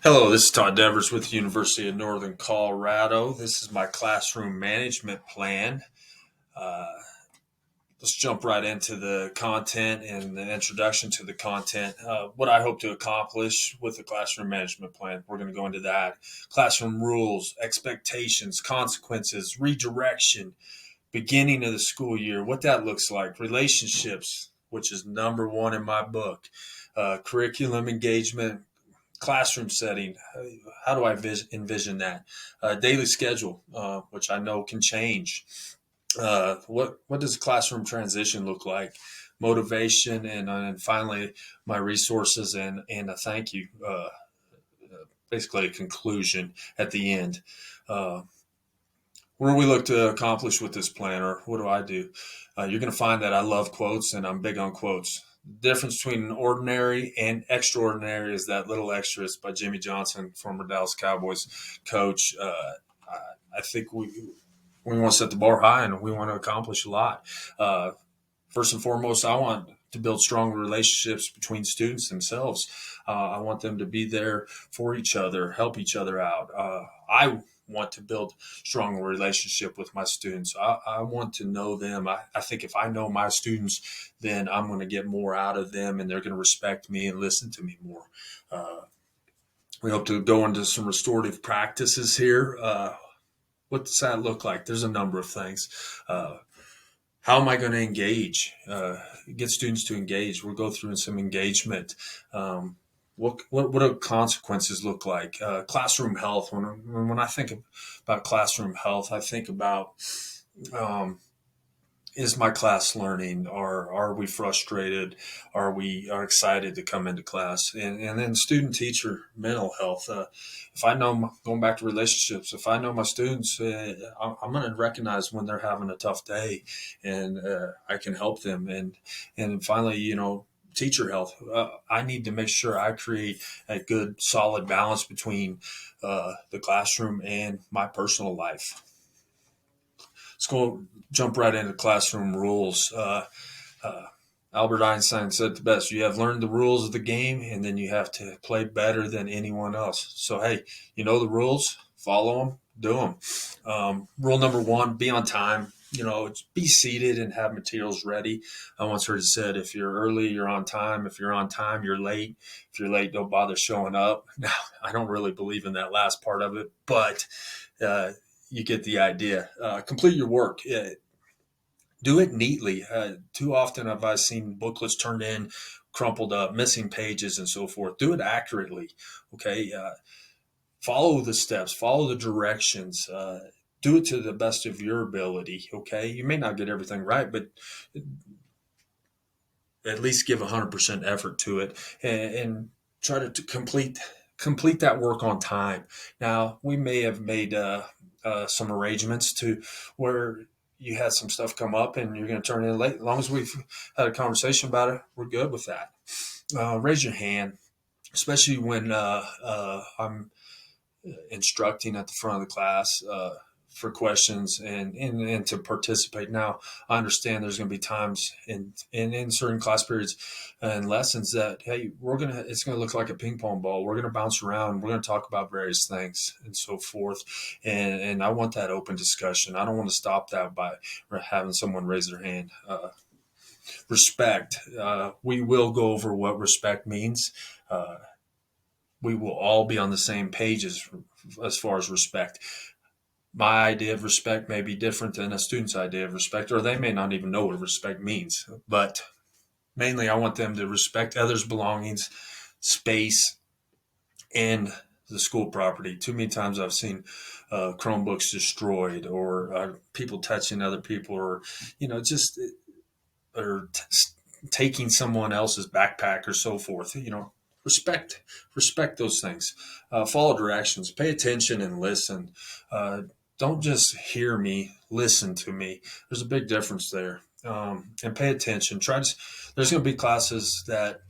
Hello, this is Todd Devers with the University of Northern Colorado. This is my classroom management plan. Uh, let's jump right into the content and the introduction to the content. What I hope to accomplish with the classroom management plan. We're going to go into that. Classroom rules, expectations, consequences, redirection, beginning of the school year, what that looks like, relationships, which is number one in my book, curriculum engagement, classroom setting. How do I envision that? Daily schedule, which I know can change. What does a classroom transition look like? Motivation, and finally my resources and a thank you. Basically, a conclusion at the end. Uh, what do we look to accomplish with this plan, or what do I do? You're going to find that I love quotes and I'm big on quotes. The difference between ordinary and extraordinary is that little extras by Jimmy Johnson, former Dallas Cowboys coach. I think we want to set the bar high and we want to accomplish a lot. Uh, First and foremost, I want to build strong relationships between students themselves. I want them to be there for each other, help each other out. I want to build strong relationship with my students. I want to know them. I think if I know my students, then I'm going to get more out of them and they're going to respect me and listen to me more. Uh, we hope to go into some restorative practices here. What does that look like? There's a number of things. How am I going to engage? Get students to engage. We'll go through some engagement. What do consequences look like? Classroom health. When I think about classroom health, I think about um, is my class learning? Are we frustrated? Are excited to come into class? And then student teacher mental health. If I know going back to relationships, if I know my students, I'm going to recognize when they're having a tough day, and I can help them. And finally, teacher health. I need to make sure I create a good, solid balance between the classroom and my personal life. Let's go jump right into classroom rules. Uh, Albert Einstein said the best: you have learned the rules of the game, and then you have to play better than anyone else. So, hey, you know the rules, follow them, do them. Rule number one: be on time. Be seated and have materials ready. I once heard it said, if you're early, you're on time. If you're on time, you're late. If you're late, don't bother showing up. Now, I don't really believe in that last part of it, but uh, you get the idea. Complete your work. Do it neatly. Too often have I seen booklets turned in, crumpled up, missing pages, and so forth. Do it accurately. Okay. Follow the steps, follow the directions. Do it to the best of your ability. Okay. You may not get everything right, but at least give 100% effort to it and try to complete that work on time. Now, we may have made some arrangements to where you had some stuff come up and you're going to turn in late. As long as we've had a conversation about it, we're good with that. Raise your hand, especially when I'm instructing at the front of the class. For questions and to participate. Now, I understand there's going to be times in certain class periods and lessons that, hey, it's going to look like a ping pong ball. We're going to bounce around. We're going to talk about various things and so forth. And I want that open discussion. I don't want to stop that by having someone raise their hand. Respect. We will go over what respect means. We will all be on the same page as far as respect. My idea of respect may be different than a student's idea of respect, or they may not even know what respect means. But mainly, I want them to respect others' belongings, space, and the school property. Too many times I've seen Chromebooks destroyed, or people touching other people, or just or taking someone else's backpack or so forth. Respect those things. Follow directions. Pay attention and listen. Don't just hear me, listen to me. There's a big difference there. And pay attention. There's going to be classes that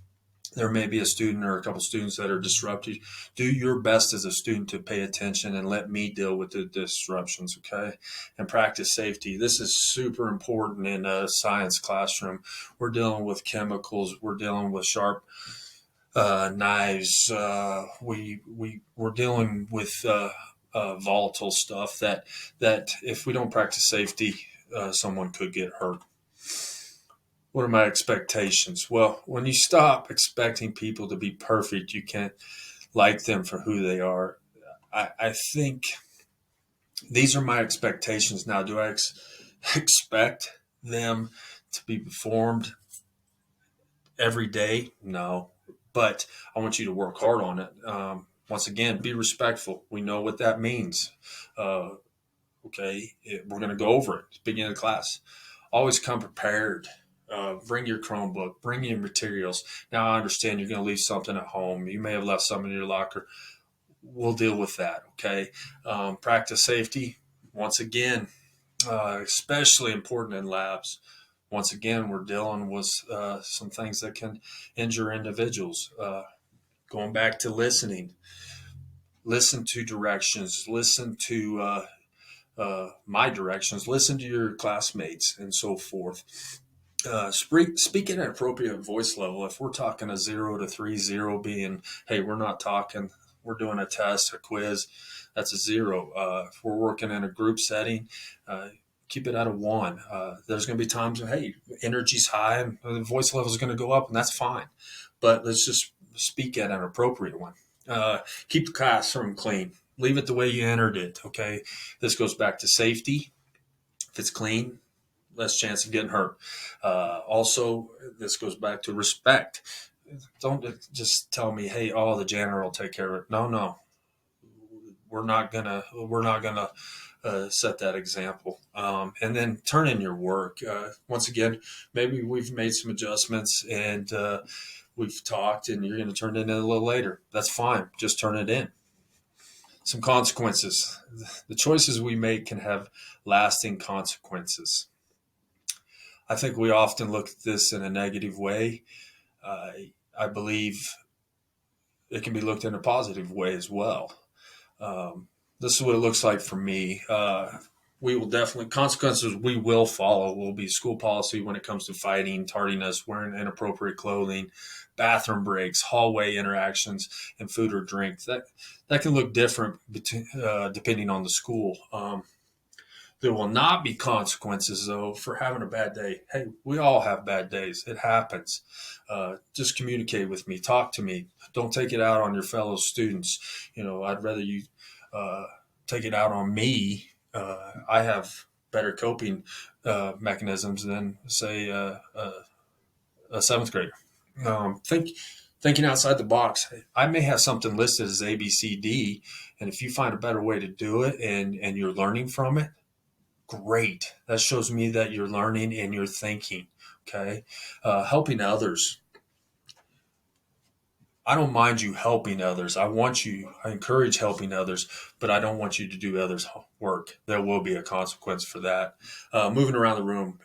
there may be a student or a couple students that are disrupted. Do your best as a student to pay attention and let me deal with the disruptions, okay? And practice safety. This is super important in a science classroom. We're dealing with chemicals. We're dealing with sharp knives. We're dealing with volatile stuff that if we don't practice safety, someone could get hurt. What are my expectations? Well, when you stop expecting people to be perfect, you can't like them for who they are. I think these are my expectations now. Do I expect them to be performed every day? No, but I want you to work hard on it. Once again, be respectful. We know what that means. Uh, okay, we're going to go over it. Beginning of class. Always come prepared. Bring your Chromebook. Bring your materials. Now I understand you're going to leave something at home. You may have left something in your locker. We'll deal with that. Okay. Practice safety. Once again, especially important in labs. Once again, we're dealing with some things that can injure individuals. Going back to listening, listen to directions, listen to my directions, listen to your classmates, and so forth. Speak at an appropriate voice level. If we're talking a 0 to 3, 0 being, hey, we're not talking, we're doing a test, a quiz, that's a 0. If we're working in a group setting, keep it at a 1. There's going to be times when, hey, energy's high and the voice level is going to go up, and that's fine. But let's just speak at an appropriate one. Keep the classroom clean. Leave it the way you entered it. Okay. This goes back to safety. If it's clean, less chance of getting hurt. Also, this goes back to respect. Don't just tell me, "Hey, the janitor will take care of it." No, no, we're not gonna set that example. And then turn in your work. Once again, maybe we've made some adjustments and we've talked, and you're going to turn it in a little later. That's fine. Just turn it in. Some consequences. The choices we make can have lasting consequences. I think we often look at this in a negative way. I believe it can be looked in a positive way as well. This is what it looks like for me. We will definitely, consequences we will follow will be school policy when it comes to fighting, tardiness, wearing inappropriate clothing, bathroom breaks, hallway interactions, and food or drink. That can look different depending on the school. There will not be consequences, though, for having a bad day. Hey, we all have bad days. It happens. Just communicate with me. Talk to me. Don't take it out on your fellow students. I'd rather you take it out on me. I have better coping mechanisms than, say, a seventh grader. Thinking outside the box. I may have something listed as A, B, C, D, and if you find a better way to do it and you're learning from it, great. That shows me that you're learning and you're thinking. Okay. Helping others. I don't mind you helping others. I encourage helping others, but I don't want you to do others' work. There will be a consequence for that. Moving around the room.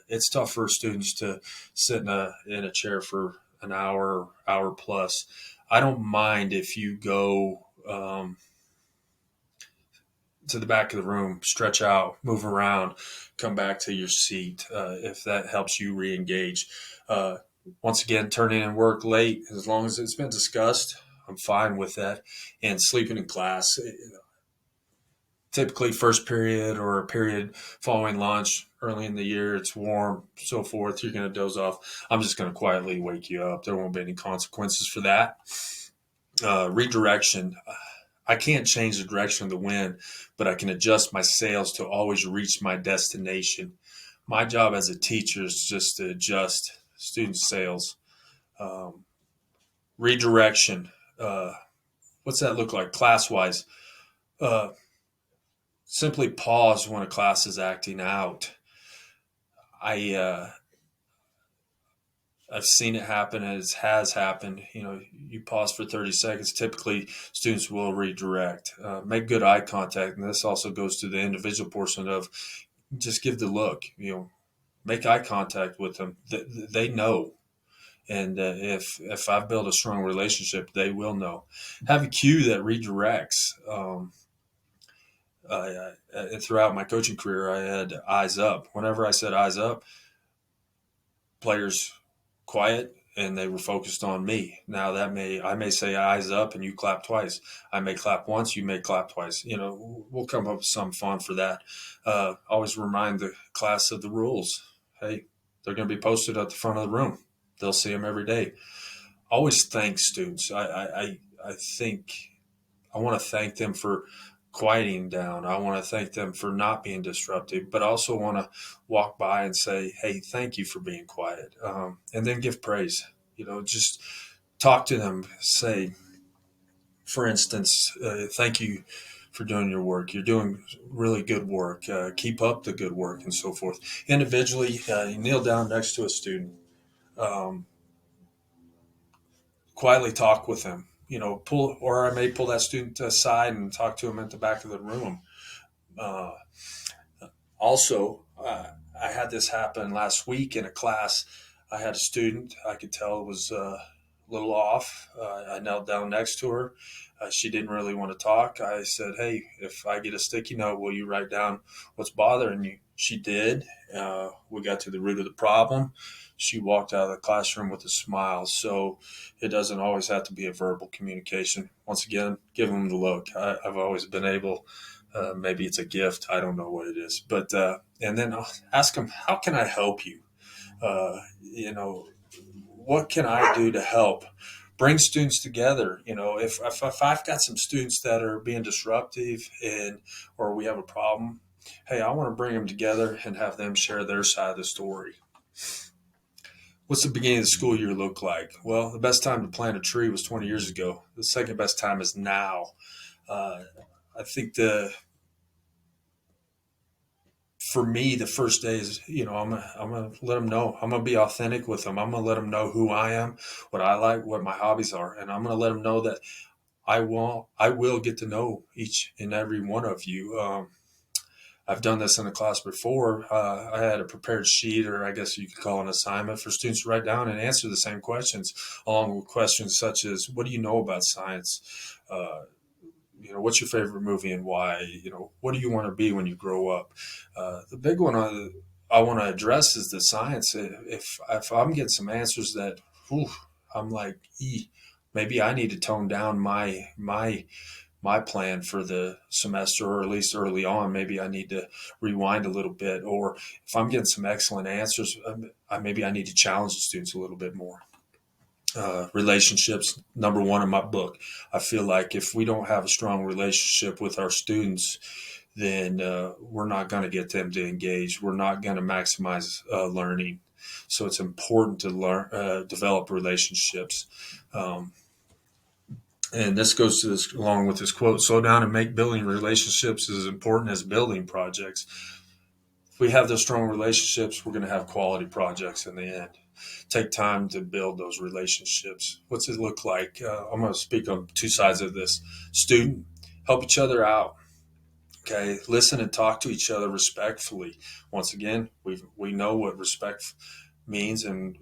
It's tough for students to sit in a chair for an hour plus. I don't mind if you go, to the back of the room, stretch out, move around, come back to your seat if that helps you re-engage. Once again, turning in work late, as long as it's been discussed, I'm fine with that. And sleeping in class, typically first period or a period following lunch, early in the year, it's warm, so forth, you're going to doze off. I'm just going to quietly wake you up. There won't be any consequences for that. Redirection. I can't change the direction of the wind, but I can adjust my sails to always reach my destination. My job as a teacher is just to adjust students' sails. Redirection. What's that look like class-wise? Uh, Simply pause when a class is acting out. I I've seen it happen. It has happened. You pause for 30 seconds. Typically, students will redirect. Make good eye contact, and this also goes to the individual portion of just give the look. Make eye contact with them. They know, and if I've built a strong relationship, they will know. Have a cue that redirects. Throughout my coaching career, I had eyes up. Whenever I said eyes up, players quiet and they were focused on me. Now I may say eyes up and you clap twice. I may clap once, you may clap twice. We'll come up with some fun for that. Always remind the class of the rules. Hey, they're going to be posted at the front of the room. They'll see them every day. Always thank students. I think I want to thank them for quieting down. I want to thank them for not being disruptive, but also want to walk by and say, hey, thank you for being quiet. And then give praise. Just talk to them. Say, for instance, thank you for doing your work. You're doing really good work. Keep up the good work and so forth. Individually, you kneel down next to a student. Um, Quietly talk with them. Or I may pull that student aside and talk to him at the back of the room. Uh, I had this happen last week in a class. I had a student, I could tell was a little off. I knelt down next to her. She didn't really want to talk. I said, hey, if I get a sticky note, will you write down what's bothering you? She did. We got to the root of the problem. She walked out of the classroom with a smile. So it doesn't always have to be a verbal communication. Once again, give them the look. I've always been able, maybe it's a gift. I don't know what it is. But, and then I'll ask them, how can I help you? Uh, you know, what can I do to help? Bring students together. If I've got some students that are being disruptive or we have a problem, hey, I want to bring them together and have them share their side of the story. What's the beginning of the school year look like? Well, the best time to plant a tree was 20 years ago. The second best time is now. Uh, I think for me, the first day is, I'm gonna let them know. I'm gonna be authentic with them. I'm gonna let them know who I am, what I like, what my hobbies are, and I'm gonna let them know that I will get to know each and every one of you. I've done this in a class before. I had a prepared sheet, or I guess you could call it an assignment, for students to write down and answer the same questions, along with questions such as, what do you know about science? What's your favorite movie and why? What do you want to be when you grow up? The big one I want to address is the science. If I'm getting some answers that, whew, I'm like, maybe I need to tone down my plan for the semester, or at least early on. Maybe I need to rewind a little bit. Or if I'm getting some excellent answers, maybe I need to challenge the students a little bit more. Relationships, number one in my book. I feel like if we don't have a strong relationship with our students, then we're not going to get them to engage. We're not going to maximize learning. So it's important to develop relationships. And this goes to this along with this quote: slow down and make building relationships as important as building projects. If we have those strong relationships, we're going to have quality projects in the end. Take time to build those relationships. What's it look like? I'm going to speak on two sides of this. Student, help each other out. Okay, listen and talk to each other respectfully. Once again, we know what respect means, and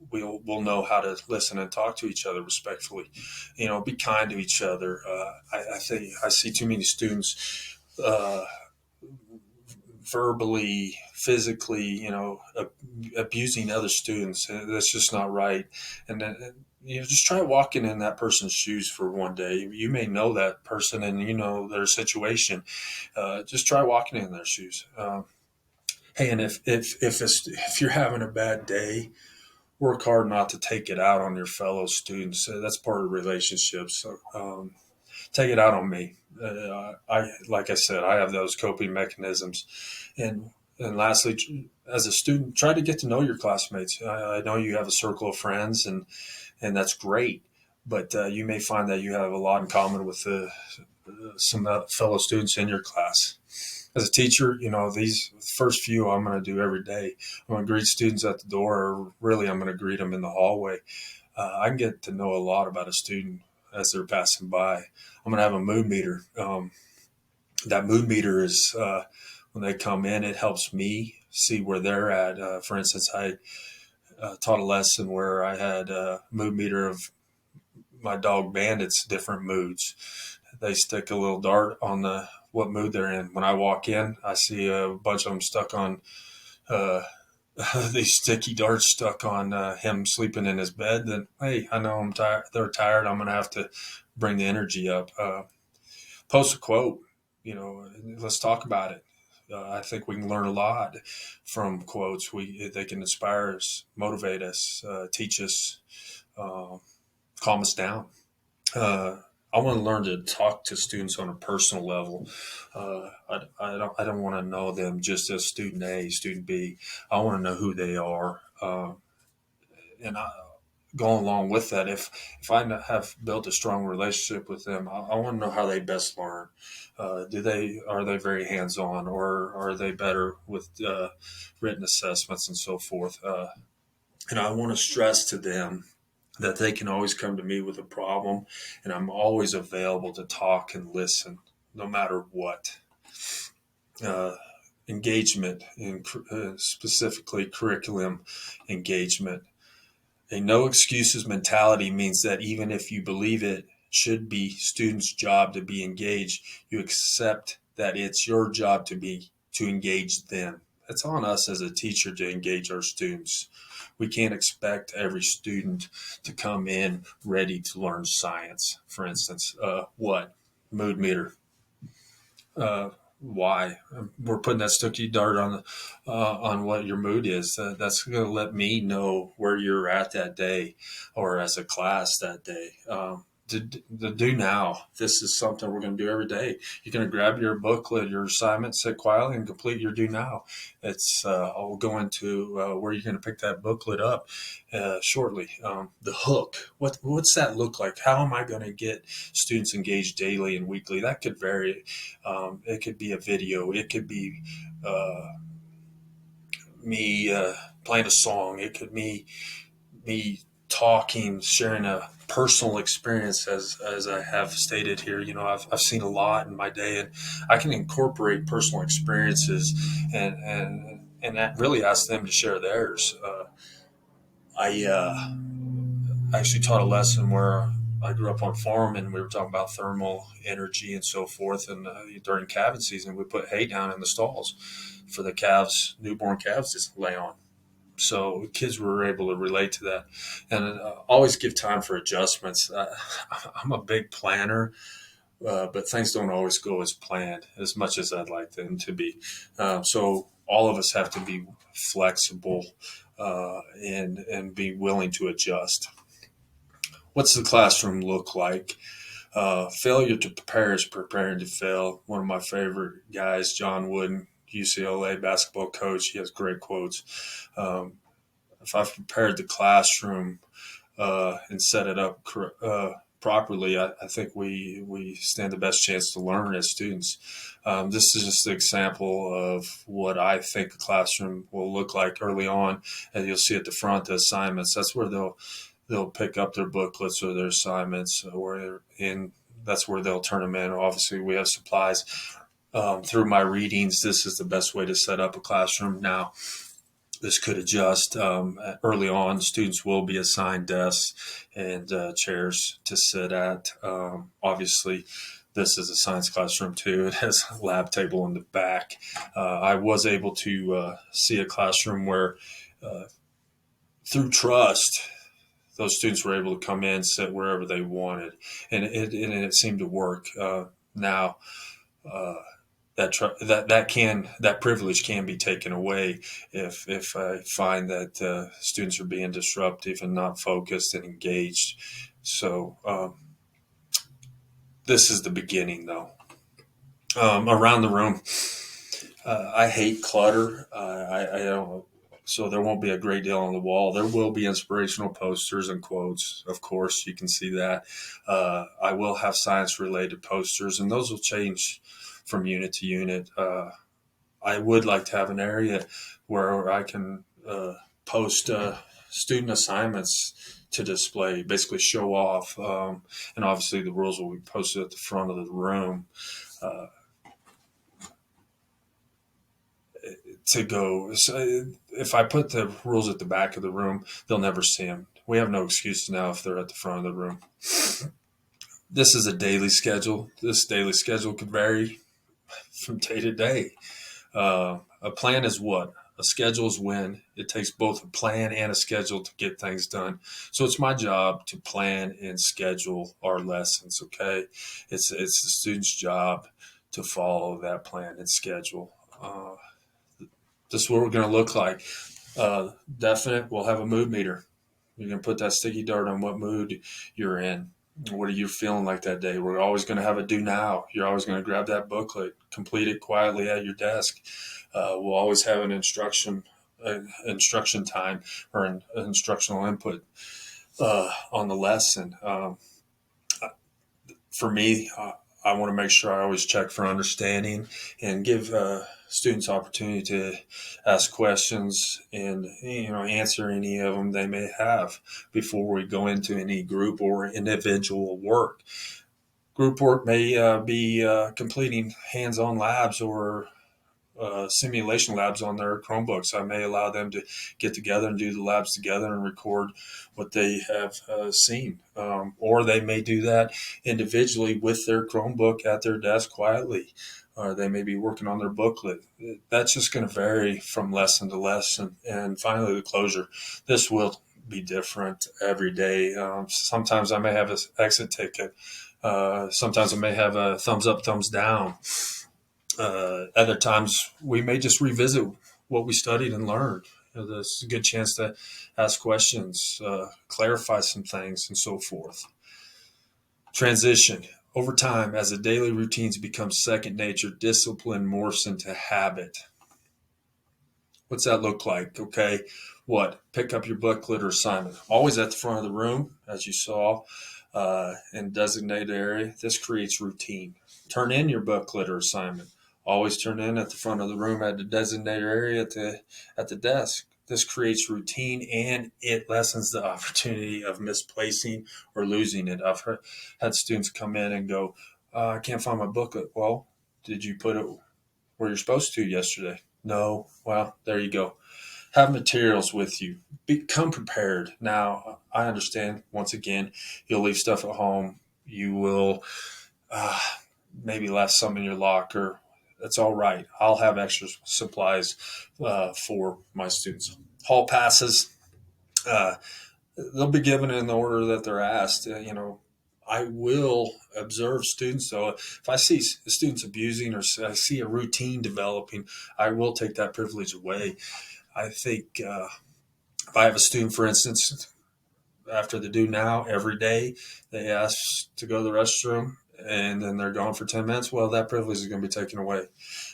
we'll know how to listen and talk to each other respectfully. Be kind to each other. I think I see too many students verbally, physically, abusing other students. That's just not right. And then, just try walking in that person's shoes for one day. You may know that person and you know their situation. Just try walking in their shoes. Hey, and if you're having a bad day, work hard not to take it out on your fellow students. That's part of relationships. So, take it out on me. Like I said, I have those coping mechanisms. And lastly, as a student, try to get to know your classmates. I know you have a circle of friends, and that's great. But you may find that you have a lot in common with some fellow students in your class. As a teacher, these first few I'm going to do every day. I'm going to greet students at the door, or really I'm going to greet them in the hallway. I can get to know a lot about a student as they're passing by. I'm going to have a mood meter. That mood meter is when they come in, it helps me see where they're at. For instance, I taught a lesson where I had a mood meter of my dog Bandit's different moods. They stick a little dart on what mood they're in. When I walk in, I see a bunch of them stuck on these sticky darts stuck on him sleeping in his bed, then hey, I know I'm tired. They're tired. I'm gonna have to bring the energy up. Post a quote. Let's talk about it. I think we can learn a lot from quotes. They can inspire us, motivate us, teach us, uh, calm us down. Uh, I want to learn to talk to students on a personal level. I don't want to know them just as student A, student B. I want to know who they are. And going along with that, if I have built a strong relationship with them, I want to know how they best learn. Are they very hands on, or are they better with written assessments and so forth? And I want to stress to them that they can always come to me with a problem, and I'm always available to talk and listen, no matter what. Uh, Engagement, in specifically curriculum engagement. A no excuses mentality means that even if you believe it should be students' job to be engaged, you accept that it's your job to engage them. It's on us as a teacher to engage our students. We can't expect every student to come in ready to learn science. For instance, what? Mood meter. Why? We're putting that sticky dart on what your mood is. That's going to let me know where you're at that day, or as a class that day. The do now. This is something we're going to do every day. You're going to grab your booklet, your assignment, sit quietly, and complete your do now. I'll go into where you're going to pick that booklet up shortly. The hook. What's that look like? How am I going to get students engaged daily and weekly? That could vary. It could be a video. It could be me playing a song. It could be me talking, sharing a personal experience, as I have stated here. I've seen a lot in my day, and I can incorporate personal experiences and that really ask them to share theirs. I actually taught a lesson where I grew up on a farm, and we were talking about thermal energy and so forth. And during calving season, we put hay down in the stalls for the newborn calves to lay on. So kids were able to relate to that, and always give time for adjustments. I'm a big planner, but things don't always go as planned as much as I'd like them to be. So all of us have to be flexible and be willing to adjust. What's the classroom look like? Failure to prepare is preparing to fail. One of my favorite guys, John Wooden, UCLA basketball coach, he has great quotes. If I've prepared the classroom and set it up properly, I think we stand the best chance to learn as students. This is just an example of what I think a classroom will look like early on, and you'll see at the front the assignments. That's where they'll pick up their booklets or their assignments, that's where they'll turn them in. Obviously, we have supplies. Through my readings, this is the best way to set up a classroom. Now, this could adjust. Early on, students will be assigned desks and chairs to sit at. Obviously, this is a science classroom too. It has a lab table in the back. I was able to see a classroom where, through trust, those students were able to come in, sit wherever they wanted, and it seemed to work. Now, that privilege can be taken away if I find that students are being disruptive and not focused and engaged. So this is the beginning, though. Around the room, I hate clutter. I don't. So there won't be a great deal on the wall. There will be inspirational posters and quotes. Of course, you can see that. I will have science-related posters, and those will change from unit to unit. I would like to have an area where I can post student assignments to display, basically show off. And obviously the rules will be posted at the front of the room. So if I put the rules at the back of the room, they'll never see them. We have no excuses now if they're at the front of the room. This is a daily schedule. This daily schedule could vary from day to day. A plan is what? A schedule is when it takes both a plan and a schedule to get things done. So it's my job to plan and schedule our lessons. Okay, it's the student's job to follow that plan and schedule. This is what we're going to look like. Definite. We'll have a mood meter. You're going to put that sticky dart on what mood you're in. What are you feeling like that day? We're always going to have a do now. You're always going to grab that booklet, complete it quietly at your desk. We'll always have an instruction time or an instructional input on the lesson. For me, I want to make sure I always check for understanding and give students opportunity to ask questions and answer any of them they may have before we go into any group or individual work. Group work may be completing hands-on labs or simulation labs on their Chromebooks. I may allow them to get together and do the labs together and record what they have seen. Or they may do that individually with their Chromebook at their desk quietly. Or they may be working on their booklet. That's just going to vary from lesson to lesson. And finally, the closure. This will be different every day. Sometimes I may have an exit ticket. Sometimes I may have a thumbs up, thumbs down. Other times we may just revisit what we studied and learned. There's a good chance to ask questions, clarify some things, and so forth. Transition. Over time, as the daily routines become second nature, discipline morphs into habit. What's that look like? Okay, what? Pick up your booklet or assignment. Always at the front of the room, as you saw, in designated area. This creates routine. Turn in your booklet or assignment. Always turn in at the front of the room at the designated area at the desk. This creates routine and it lessens the opportunity of misplacing or losing it. I've had students come in and go, I can't find my booklet. Well, did you put it where you're supposed to yesterday? No. Well, there you go. Have materials with you. Become prepared. Now, I understand, once again, you'll leave stuff at home. You will maybe left some in your locker. That's all right. I'll have extra supplies for my students. Hall passes, they'll be given in the order that they're asked. I will observe students. So if I see students abusing or I see a routine developing, I will take that privilege away. I think if I have a student, for instance, after the do now every day, they ask to go to the restroom and then they're gone for 10 minutes. Well, that privilege is going to be taken away.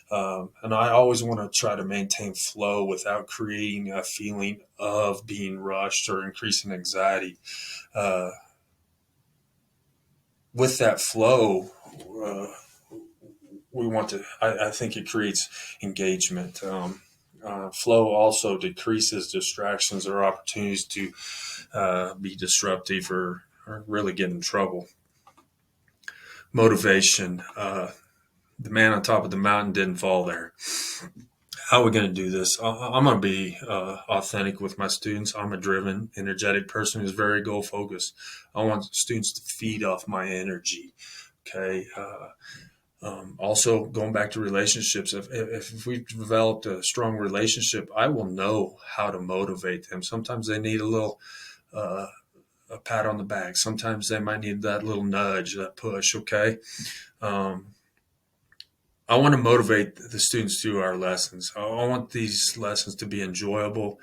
And I always want to try to maintain flow without creating a feeling of being rushed or increasing anxiety. With that flow, I think it creates engagement. Flow also decreases distractions or opportunities to be disruptive or really get in trouble. Motivation. The man on top of the mountain didn't fall there. How are we going to do this? I'm going to be authentic with my students. I'm a driven, energetic person who's very goal focused. I want students to feed off my energy. Okay. Also, going back to relationships, if we've developed a strong relationship, I will know how to motivate them. Sometimes they need a little a pat on the back. Sometimes they might need that little nudge, that push. Okay. I want to motivate the students through our lessons. I want these lessons to be enjoyable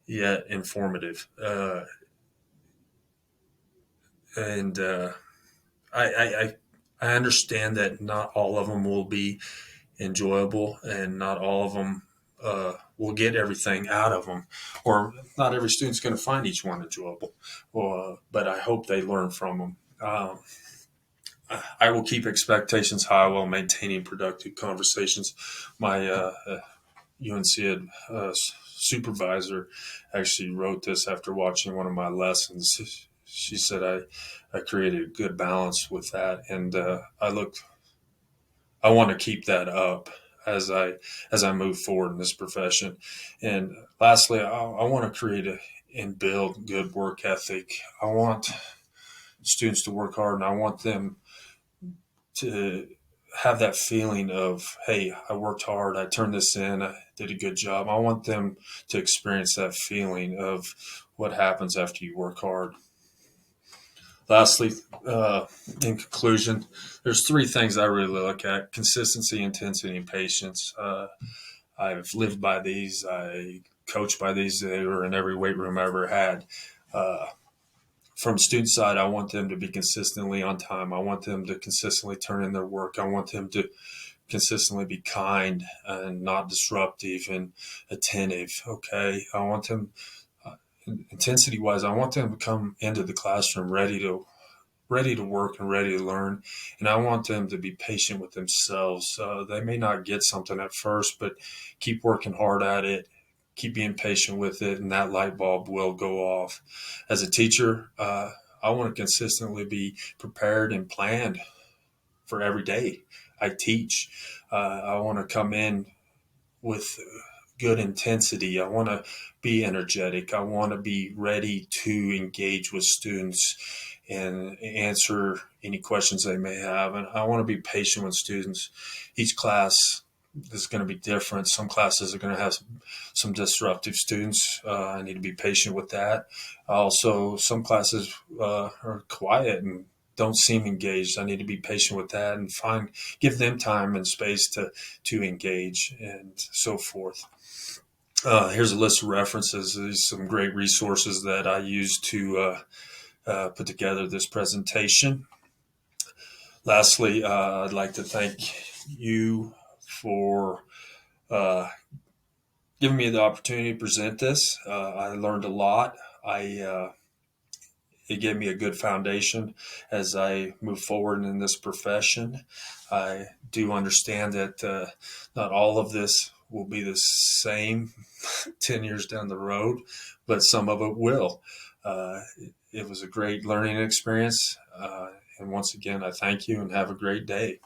yet informative. I understand that not all of them will be enjoyable and not all of them will get everything out of them, or not every student's going to find each one enjoyable. But I hope they learn from them. I will keep expectations high while maintaining productive conversations. My UNC supervisor actually wrote this after watching one of my lessons. She said I created a good balance with that, and I want to keep that up as I move forward in this profession. And lastly, I want to create and build good work ethic. I want students to work hard, and I want them to have that feeling of, hey, I worked hard, I turned this in, I did a good job. I want them to experience that feeling of what happens after you work hard. Lastly, in conclusion, there's three things I really look at: consistency, intensity, and patience. I've lived by these. I coach by these. They were in every weight room I ever had. Uh, from student side, I want them to be consistently on time. I want them to consistently turn in their work. I want them to consistently be kind and not disruptive and attentive. Okay. I want them, intensity wise, I want them to come into the classroom ready to work and ready to learn. And I want them to be patient with themselves. They may not get something at first, but keep working hard at it, keep being patient with it, and that light bulb will go off. As a teacher, I want to consistently be prepared and planned for every day I teach. I want to come in with good intensity. I want to be energetic. I want to be ready to engage with students and answer any questions they may have. And I want to be patient with students. Each class is going to be different. Some classes are going to have some disruptive students. I need to be patient with that. Also, some classes are quiet and don't seem engaged. I need to be patient with that and give them time and space to engage and so forth. Here's a list of references. These some great resources that I use to put together this presentation. Lastly, I'd like to thank you for uh, giving me the opportunity to present this. I learned a lot. It gave me a good foundation as I move forward in this profession. I do understand that not all of this will be the same 10 years down the road, but some of it will. Uh, it was a great learning experience. And once again, I thank you and have a great day.